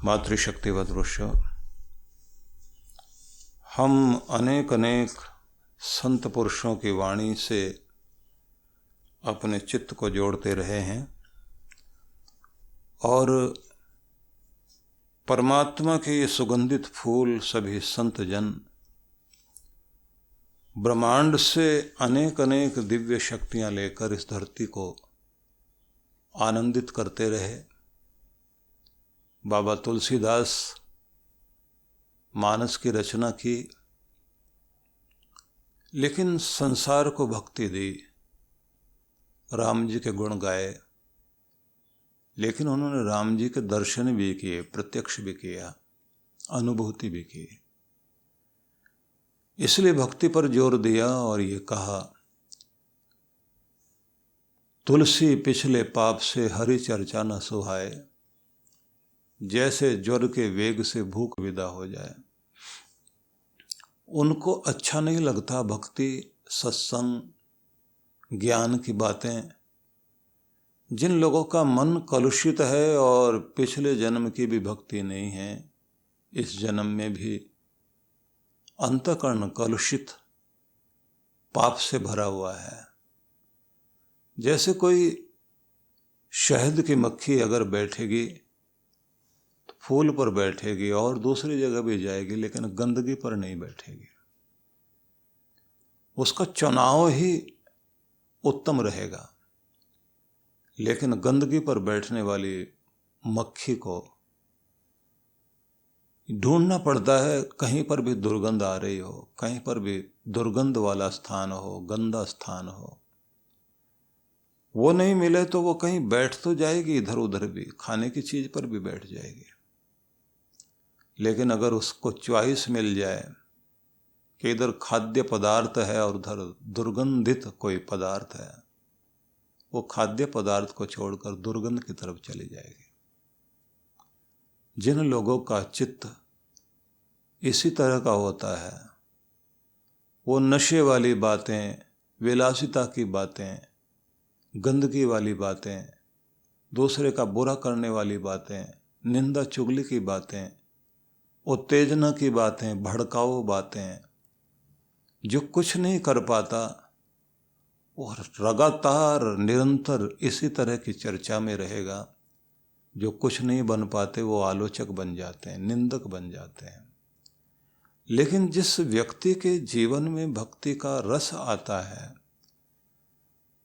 मातृशक्तिवत वृक्ष। हम अनेक अनेक संत पुरुषों की वाणी से अपने चित्त को जोड़ते रहे हैं और परमात्मा के ये सुगंधित फूल सभी संत जन ब्रह्मांड से अनेक अनेक दिव्य शक्तियां लेकर इस धरती को आनंदित करते रहे। बाबा तुलसीदास मानस की रचना की, लेकिन संसार को भक्ति दी। राम जी के गुण गाए, लेकिन उन्होंने राम जी के दर्शन भी किए, प्रत्यक्ष भी किया, अनुभूति भी की। इसलिए भक्ति पर जोर दिया और ये कहा, तुलसी पिछले पाप से हरि चर्चा न सुहाए, जैसे ज्वर के वेग से भूख विदा हो जाए। उनको अच्छा नहीं लगता भक्ति, सत्संग, ज्ञान की बातें। जिन लोगों का मन कलुषित है और पिछले जन्म की भी भक्ति नहीं है, इस जन्म में भी अंतःकरण कलुषित पाप से भरा हुआ है। जैसे कोई शहद की मक्खी अगर बैठेगी तो फूल पर बैठेगी और दूसरी जगह भी जाएगी, लेकिन गंदगी पर नहीं बैठेगी। उसका चुनाव ही उत्तम रहेगा। लेकिन गंदगी पर बैठने वाली मक्खी को ढूंढना पड़ता है, कहीं पर भी दुर्गंध आ रही हो, कहीं पर भी दुर्गंध वाला स्थान हो, गंदा स्थान हो, वो नहीं मिले तो वो कहीं बैठ तो जाएगी, इधर उधर भी, खाने की चीज पर भी बैठ जाएगी। लेकिन अगर उसको चॉइस मिल जाए कि इधर खाद्य पदार्थ है और उधर दुर्गंधित कोई पदार्थ है, वो खाद्य पदार्थ को छोड़कर दुर्गंध की तरफ चली जाएगी। जिन लोगों का चित्त इसी तरह का होता है, वो नशे वाली बातें, विलासिता की बातें, गंदगी वाली बातें, दूसरे का बुरा करने वाली बातें, निंदा चुगली की बातें, उत्तेजना की बातें, भड़काऊ बातें, जो कुछ नहीं कर पाता वो लगातार निरंतर इसी तरह की चर्चा में रहेगा। जो कुछ नहीं बन पाते वो आलोचक बन जाते हैं, निंदक बन जाते हैं। लेकिन जिस व्यक्ति के जीवन में भक्ति का रस आता है,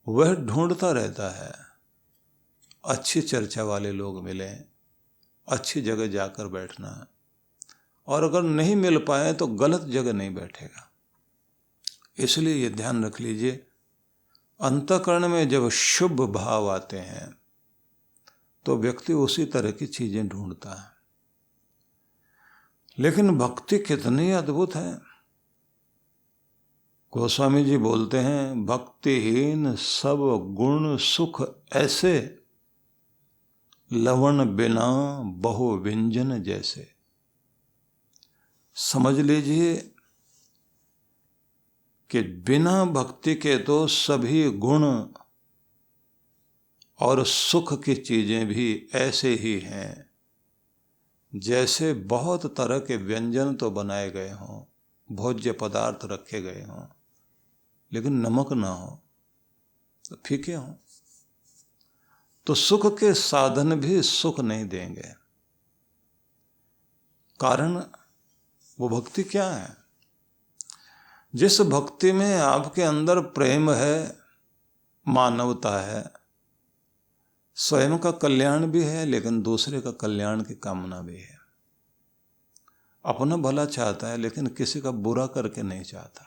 वह ढूंढता रहता है अच्छी चर्चा वाले लोग मिलें, अच्छी जगह जाकर बैठना, और अगर नहीं मिल पाए तो गलत जगह नहीं बैठेगा। इसलिए ये ध्यान रख लीजिए, अंतःकरण में जब शुभ भाव आते हैं तो व्यक्ति उसी तरह की चीजें ढूंढता है। लेकिन भक्ति कितनी अद्भुत है। गोस्वामी जी बोलते हैं, भक्तिहीन सब गुण सुख ऐसे, लवण बिना बहु व्यंजन जैसे। समझ लीजिए कि बिना भक्ति के तो सभी गुण और सुख की चीजें भी ऐसे ही हैं जैसे बहुत तरह के व्यंजन तो बनाए गए हों, भोज्य पदार्थ रखे गए हों, लेकिन नमक ना हो तो फीके हों। तो सुख के साधन भी सुख नहीं देंगे। कारण वो भक्ति क्या है? जिस भक्ति में आपके अंदर प्रेम है, मानवता है, स्वयं का कल्याण भी है, लेकिन दूसरे का कल्याण की कामना भी है। अपना भला चाहता है, लेकिन किसी का बुरा करके नहीं चाहता।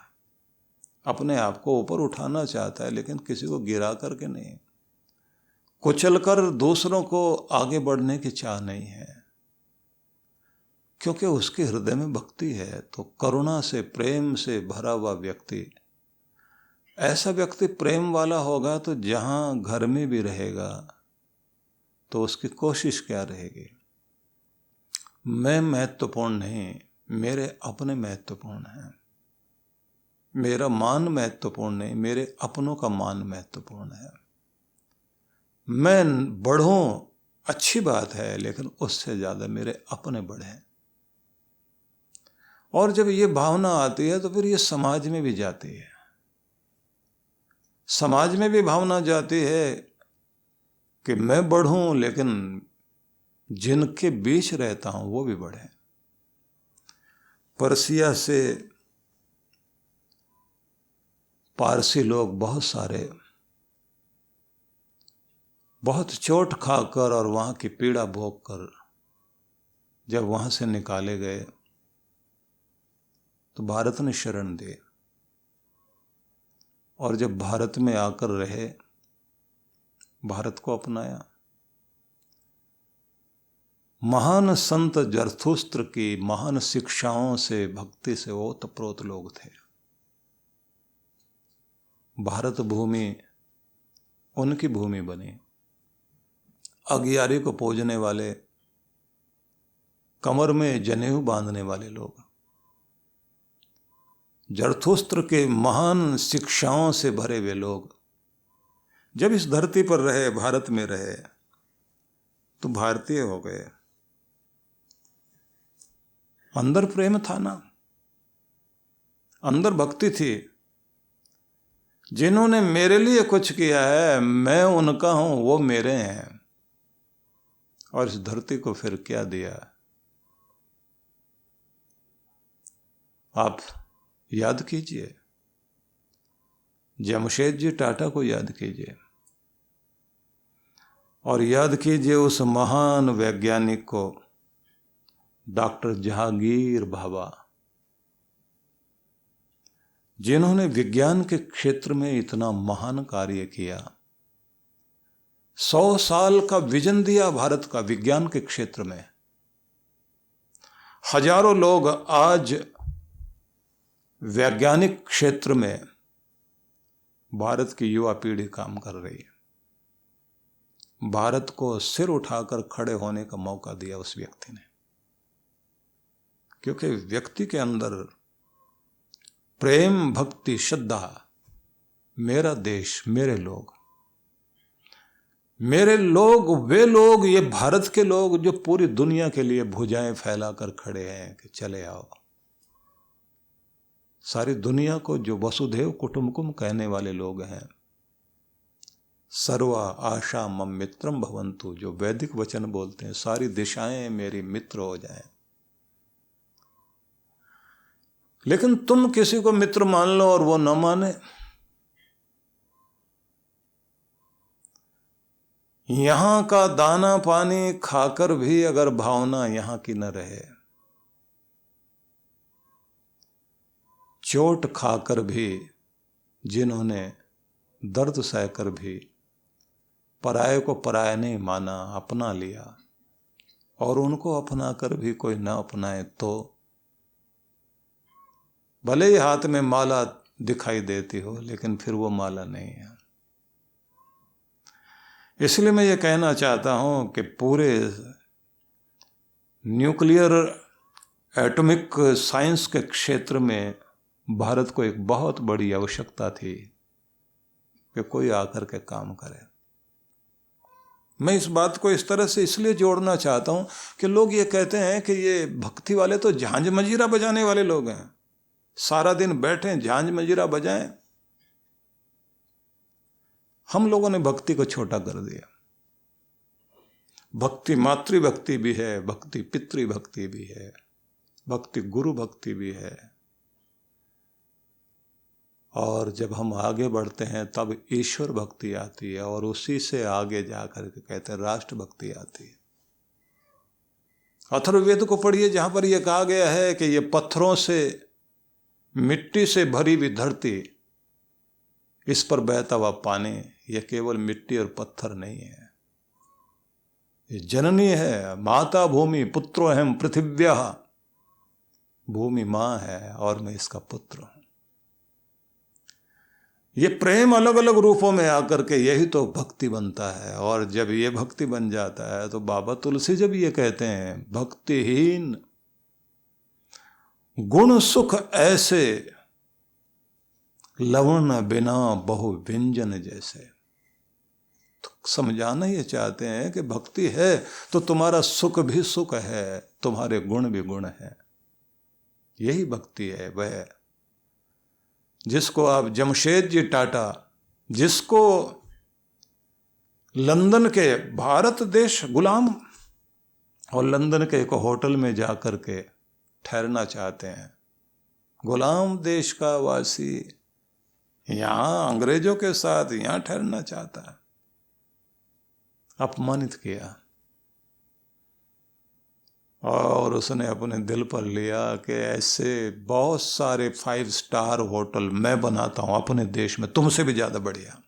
अपने आप को ऊपर उठाना चाहता है, लेकिन किसी को गिरा करके नहीं। कुचलकर दूसरों को आगे बढ़ने की चाह नहीं है, क्योंकि उसके हृदय में भक्ति है। तो करुणा से, प्रेम से भरा हुआ व्यक्ति, ऐसा व्यक्ति प्रेम वाला होगा तो जहां घर में भी रहेगा तो उसकी कोशिश क्या रहेगी? मैं महत्वपूर्ण नहीं, मेरे अपने महत्वपूर्ण हैं। मेरा मान महत्वपूर्ण नहीं, मेरे अपनों का मान महत्वपूर्ण है। मैं बढ़ूं अच्छी बात है, लेकिन उससे ज्यादा मेरे अपने बड़े हैं। और जब ये भावना आती है तो फिर ये समाज में भी जाती है। समाज में भी भावना जाती है कि मैं बढ़ूं, लेकिन जिनके बीच रहता हूं वो भी बढ़े। पर्सिया से पारसी लोग बहुत सारे बहुत चोट खाकर और वहां की पीड़ा भोग कर जब वहां से निकाले गए तो भारत ने शरण दी, और जब भारत में आकर रहे, भारत को अपनाया। महान संत जरथुस्त्र की महान शिक्षाओं से, भक्ति से ओतप्रोत लोग थे। भारत भूमि उनकी भूमि बनी। अगियारी को पूजने वाले, कमर में जनेऊ बांधने वाले लोग, जरथुस्त्र के महान शिक्षाओं से भरे हुए लोग जब इस धरती पर रहे, भारत में रहे, तो भारतीय हो गए। अंदर प्रेम था ना, अंदर भक्ति थी। जिन्होंने मेरे लिए कुछ किया है, मैं उनका हूं, वो मेरे हैं। और इस धरती को फिर क्या दिया? आप याद कीजिए, जमशेद जी टाटा को याद कीजिए, और याद कीजिए उस महान वैज्ञानिक को, डॉक्टर जहांगीर भाभा, जिन्होंने विज्ञान के क्षेत्र में इतना महान कार्य किया। 100 साल का विजन दिया भारत का विज्ञान के क्षेत्र में। हजारों लोग आज वैज्ञानिक क्षेत्र में, भारत की युवा पीढ़ी काम कर रही है। भारत को सिर उठाकर खड़े होने का मौका दिया उस व्यक्ति ने, क्योंकि व्यक्ति के अंदर प्रेम, भक्ति, श्रद्धा, मेरा देश, मेरे लोग, मेरे लोग, वे लोग, ये भारत के लोग जो पूरी दुनिया के लिए भुजाएं फैलाकर खड़े हैं कि चले आओ। सारी दुनिया को जो वसुधैव कुटुंबकम कहने वाले लोग हैं, सर्वा आशा मम मित्रम भवन्तु, जो वैदिक वचन बोलते हैं, सारी दिशाएं मेरी मित्र हो जाएं। लेकिन तुम किसी को मित्र मान लो और वो न माने, यहां का दाना पानी खाकर भी अगर भावना यहां की न रहे, चोट खाकर भी, जिन्होंने दर्द सहकर भी पराये को पराया नहीं माना, अपना लिया, और उनको अपनाकर भी कोई न अपनाए तो भले ही हाथ में माला दिखाई देती हो, लेकिन फिर वो माला नहीं है। इसलिए मैं ये कहना चाहता हूं कि पूरे न्यूक्लियर एटॉमिक साइंस के क्षेत्र में भारत को एक बहुत बड़ी आवश्यकता थी कि कोई आकर के काम करे। मैं इस बात को इस तरह से इसलिए जोड़ना चाहता हूं कि लोग ये कहते हैं कि ये भक्ति वाले तो झांझ मंजीरा बजाने वाले लोग हैं, सारा दिन बैठे झांझ मंजीरा बजाएं। हम लोगों ने भक्ति को छोटा कर दिया। भक्ति मातृ भक्ति भी है, भक्ति पितृ भक्ति भी है, भक्ति गुरु भक्ति भी है, और जब हम आगे बढ़ते हैं तब ईश्वर भक्ति आती है, और उसी से आगे जाकर के कहते हैं राष्ट्र भक्ति आती है। अथर्ववेद को पढ़िए, जहां पर यह कहा गया है कि ये पत्थरों से, मिट्टी से भरी हुई धरती, इस पर बहता हुआ पानी, यह केवल मिट्टी और पत्थर नहीं है, ये जननी है। माता भूमि पुत्रो अहम पृथिव्या, भूमि मां है और मैं इसका पुत्र हूं। ये प्रेम अलग अलग रूपों में आकर के यही तो भक्ति बनता है। और जब ये भक्ति बन जाता है तो बाबा तुलसी जब ये कहते हैं, भक्तिहीन गुण सुख ऐसे, लवण बिना बहु व्यंजन जैसे, तो समझाना ये चाहते हैं कि भक्ति है तो तुम्हारा सुख भी सुख है, तुम्हारे गुण भी गुण है। यही भक्ति है। वह जिसको आप जमशेद जी टाटा, जिसको लंदन के, भारत देश गुलाम और लंदन के एक होटल में जाकर के ठहरना चाहते हैं, गुलाम देश का वासी यहां अंग्रेजों के साथ यहां ठहरना चाहता है, अपमानित किया और उसने अपने दिल पर लिया कि ऐसे बहुत सारे 5 स्टार होटल मैं बनाता हूं अपने देश में, तुमसे भी ज्यादा बढ़िया।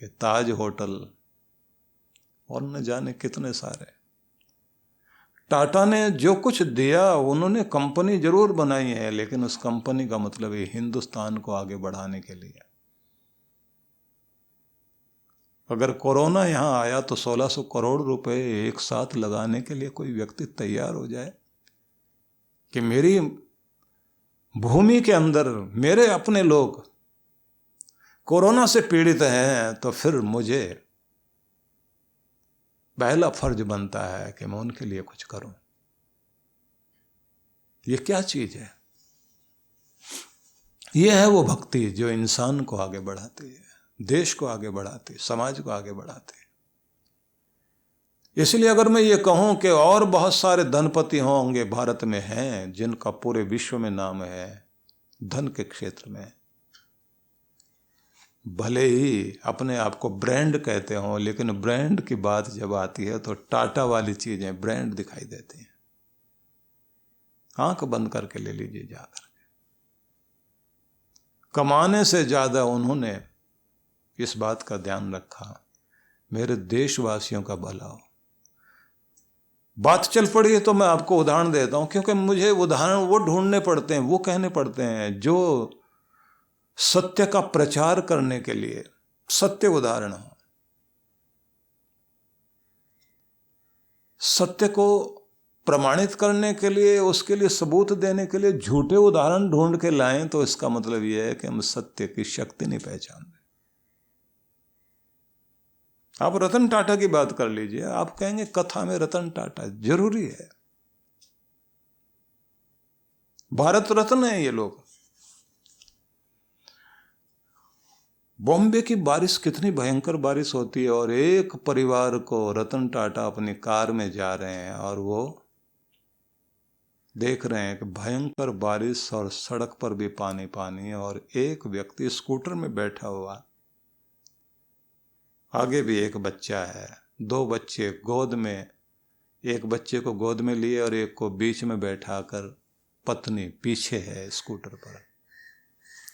ये ताज होटल और न जाने कितने सारे। टाटा ने जो कुछ दिया, उन्होंने कंपनी जरूर बनाई है, लेकिन उस कंपनी का मतलब है हिंदुस्तान को आगे बढ़ाने के लिए। अगर कोरोना यहां आया तो 1600 करोड़ रुपए एक साथ लगाने के लिए कोई व्यक्ति तैयार हो जाए कि मेरी भूमि के अंदर मेरे अपने लोग कोरोना से पीड़ित हैं, तो फिर मुझे पहला फर्ज बनता है कि मैं उनके लिए कुछ करूं। ये क्या चीज है? ये है वो भक्ति जो इंसान को आगे बढ़ाती है, देश को आगे बढ़ाती है, समाज को आगे बढ़ाती है। इसलिए अगर मैं ये कहूं कि और बहुत सारे धनपति होंगे भारत में हैं जिनका पूरे विश्व में नाम है धन के क्षेत्र में, भले ही अपने आप को ब्रांड कहते हों, लेकिन ब्रांड की बात जब आती है तो टाटा वाली चीजें ब्रांड दिखाई देती हैं। आंख बंद करके ले लीजिए जाकर के। कमाने से ज्यादा उन्होंने इस बात का ध्यान रखा मेरे देशवासियों का भला हो। बात चल पड़ी है तो मैं आपको उदाहरण देता हूं, क्योंकि मुझे उदाहरण वो ढूंढने पड़ते हैं, वो कहने पड़ते हैं जो सत्य का प्रचार करने के लिए सत्य उदाहरण हो। सत्य को प्रमाणित करने के लिए, उसके लिए सबूत देने के लिए झूठे उदाहरण ढूंढ के लाएं तो इसका मतलब यह है कि हम सत्य की शक्ति नहीं पहचान रहे। आप रतन टाटा की बात कर लीजिए, आप कहेंगे कथा में रतन टाटा जरूरी है, भारत रत्न है ये लोग। बॉम्बे की बारिश कितनी भयंकर बारिश होती है और एक परिवार को रतन टाटा अपनी कार में जा रहे हैं और वो देख रहे हैं कि भयंकर बारिश और सड़क पर भी पानी पानी, और एक व्यक्ति स्कूटर में बैठा हुआ, आगे भी एक बच्चा है, 2 बच्चे गोद में, एक बच्चे को गोद में लिए और एक को बीच में बैठाकर पत्नी पीछे है स्कूटर पर,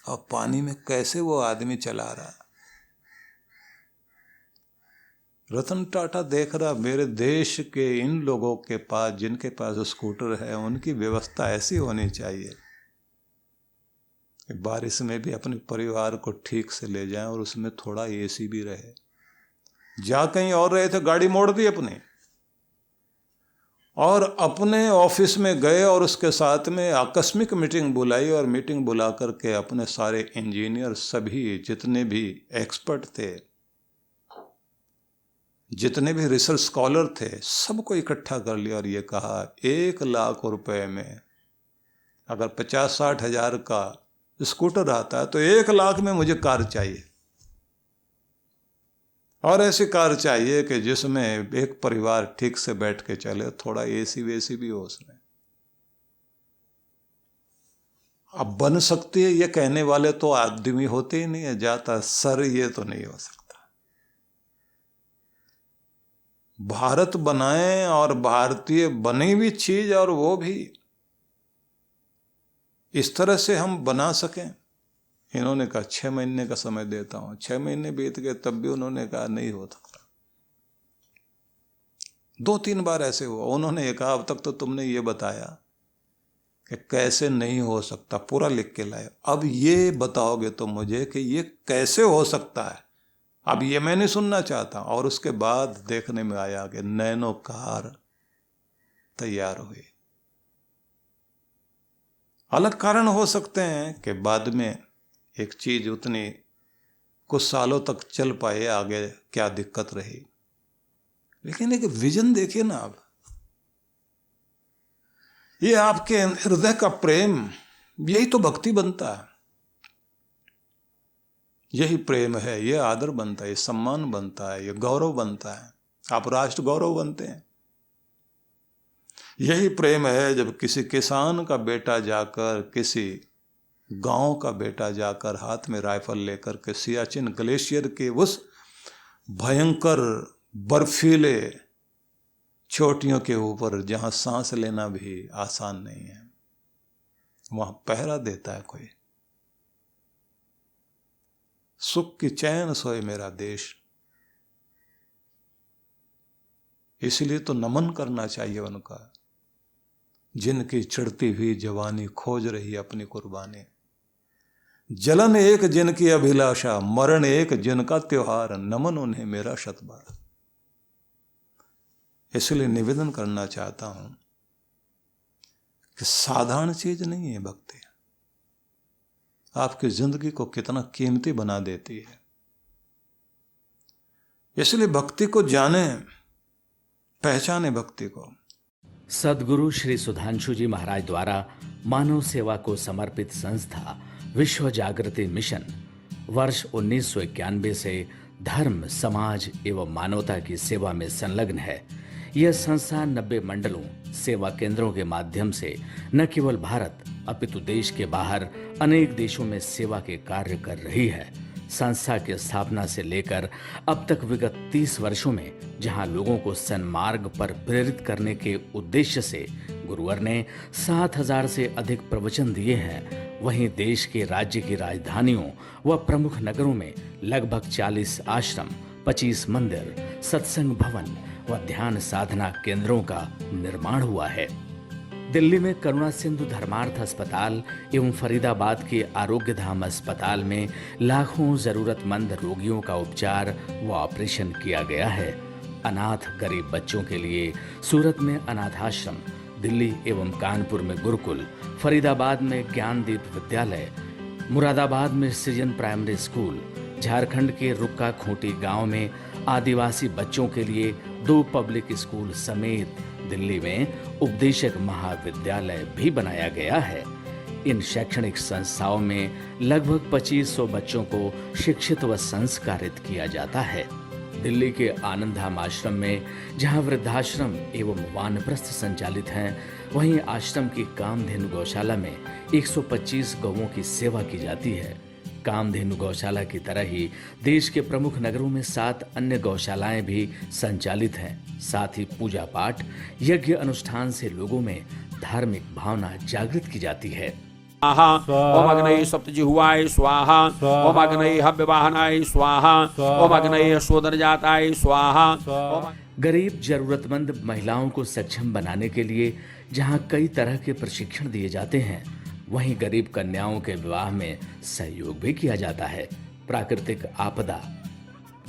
और पानी में कैसे वो आदमी चला रहा। रतन टाटा देख रहा मेरे देश के इन लोगों के पास, जिनके पास स्कूटर है, उनकी व्यवस्था ऐसी होनी चाहिए कि बारिश में भी अपने परिवार को ठीक से ले जाएं और उसमें थोड़ा एसी भी रहे। जा कहीं और रहे थे, गाड़ी मोड़ दी अपनी और अपने ऑफिस में गए और उसके साथ में आकस्मिक मीटिंग बुलाई, और मीटिंग बुला करके अपने सारे इंजीनियर, सभी जितने भी एक्सपर्ट थे, जितने भी रिसर्च स्कॉलर थे, सबको इकट्ठा कर लिया और ये कहा 1 लाख रुपए में अगर 50-60 हजार का स्कूटर आता है तो 1 लाख में मुझे कार चाहिए, और ऐसी कार चाहिए कि जिसमें एक परिवार ठीक से बैठ के चले, थोड़ा एसी वेसी भी हो उसमें। अब बन सकती है ये कहने वाले तो आदमी होते ही नहीं है, जाता सर ये तो नहीं हो सकता। भारत बनाए और भारतीय बनी हुई चीज, और वो भी इस तरह से हम बना सकें। इन्होंने कहा 6 महीने का समय देता हूं। 6 महीने बीत गए तब भी उन्होंने कहा नहीं हो सकता। 2-3 बार ऐसे हुआ, उन्होंने कहा अब तक तो तुमने ये बताया कि कैसे नहीं हो सकता, पूरा लिख के लाए, अब ये बताओगे तो मुझे कि ये कैसे हो सकता है, अब ये मैं नहीं सुनना चाहता। और उसके बाद देखने में आया कि नैनो कार तैयार हुई। अलग कारण हो सकते हैं कि बाद में एक चीज उतनी कुछ सालों तक चल पाए, आगे क्या दिक्कत रही। लेकिन एक विजन देखिए ना आप, ये आपके हृदय का प्रेम, यही तो भक्ति बनता है, यही प्रेम है, ये आदर बनता है, ये सम्मान बनता है, ये गौरव बनता है, आप राष्ट्र गौरव बनते हैं। यही प्रेम है जब किसी किसान का बेटा जाकर, किसी गांव का बेटा जाकर हाथ में राइफल लेकर के सियाचिन ग्लेशियर के उस भयंकर बर्फीले चोटियों के ऊपर, जहां सांस लेना भी आसान नहीं है, वहां पहरा देता है कोई। सुख की चैन सोए मेरा देश, इसलिए तो नमन करना चाहिए उनका, जिनकी चढ़ती हुई जवानी खोज रही अपनी कुर्बानी। जलन एक जिनकी अभिलाषा, मरण एक जिनका त्योहार, नमन उन्हें मेरा शतबार। इसलिए निवेदन करना चाहता हूं कि साधारण चीज नहीं है भक्ति, आपकी जिंदगी को कितना कीमती बना देती है। इसलिए भक्ति को जाने, पहचाने भक्ति को। सद्गुरु श्री सुधांशु जी महाराज द्वारा मानव सेवा को समर्पित संस्था विश्व जागृति मिशन वर्ष 1991 से धर्म, समाज एवं मानवता की सेवा में संलग्न है। यह संस्था 90 मंडलों, सेवा केंद्रों के माध्यम से न केवल भारत अपितु देश के बाहर अनेक देशों में सेवा के कार्य कर रही है। संस्था की स्थापना से लेकर अब तक विगत 30 वर्षों में जहां लोगों को सन्मार्ग पर प्रेरित करने के उद्देश्य से गुरुवर ने 7000 से अधिक प्रवचन दिए हैं, वहीं देश के राज्य की राजधानियों व प्रमुख नगरों में लगभग 40 आश्रम, 25 मंदिर, सत्संग भवन व ध्यान साधना केंद्रों का निर्माण हुआ है। दिल्ली में करुणा सिंधु धर्मार्थ अस्पताल एवं फरीदाबाद के आरोग्य धाम अस्पताल में लाखों जरूरतमंद रोगियों का उपचार व ऑपरेशन किया गया है। अनाथ गरीब बच्चों के लिए सूरत में अनाथाश्रम, दिल्ली एवं कानपुर में गुरुकुल, फरीदाबाद में ज्ञानदीप विद्यालय, मुरादाबाद में सृजन प्राइमरी स्कूल, झारखंड के रुक्का खूंटी गांव में आदिवासी बच्चों के लिए 2 पब्लिक स्कूल समेत दिल्ली में उपदेशक महाविद्यालय भी बनाया गया है। इन शैक्षणिक संस्थाओं में लगभग 2500 बच्चों को शिक्षित व संस्कारित किया जाता है। दिल्ली के आनंदधाम आश्रम में जहां वृद्धाश्रम एवं वानप्रस्थ संचालित हैं, वहीं आश्रम की कामधेनु गौशाला में 125 गौओं की सेवा की जाती है। कामधेनु गौशाला की तरह ही देश के प्रमुख नगरों में 7 अन्य गौशालाएं भी संचालित हैं। साथ ही पूजा पाठ, यज्ञ अनुष्ठान से लोगों में धार्मिक भावना जागृत की जाती है। ओम अग्नये सप्तजिह्वाय स्वाहा, ओम अग्नये हव्यवाहनाय स्वाहा, ओम अग्नये शोधनजाताय स्वाहा। गरीब जरूरतमंद महिलाओं को सक्षम बनाने के लिए जहां कई तरह के प्रशिक्षण दिए जाते हैं, वहीं गरीब कन्याओं के विवाह में सहयोग भी किया जाता है। प्राकृतिक आपदा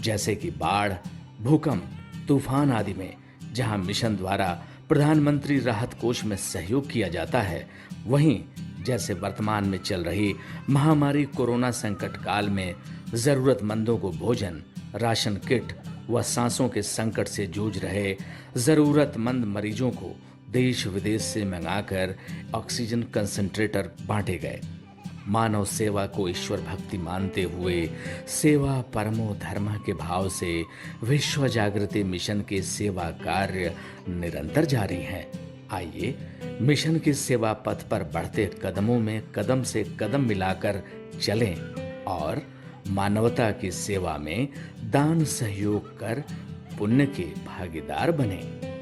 जैसे कि बाढ़, भूकंप, तूफान आदि में जहां मिशन द्वारा प्रधानमंत्री राहत कोष में सहयोग किया जाता है, वहीं जैसे वर्तमान में चल रही महामारी कोरोना संकट काल में जरूरतमंदों को भोजन, राशन किट व सांसों के संकट से जूझ रहे जरूरतमंद मरीजों को देश विदेश से मंगाकर ऑक्सीजन कंसंट्रेटर बांटे गए। मानव सेवा को ईश्वर भक्ति मानते हुए सेवा परमो धर्म के भाव से विश्व जागृति मिशन के सेवा कार्य निरंतर जारी हैं। आइए मिशन के सेवा पथ पर बढ़ते कदमों में कदम से कदम मिलाकर चलें और मानवता की सेवा में दान सहयोग कर पुण्य के भागीदार बनें।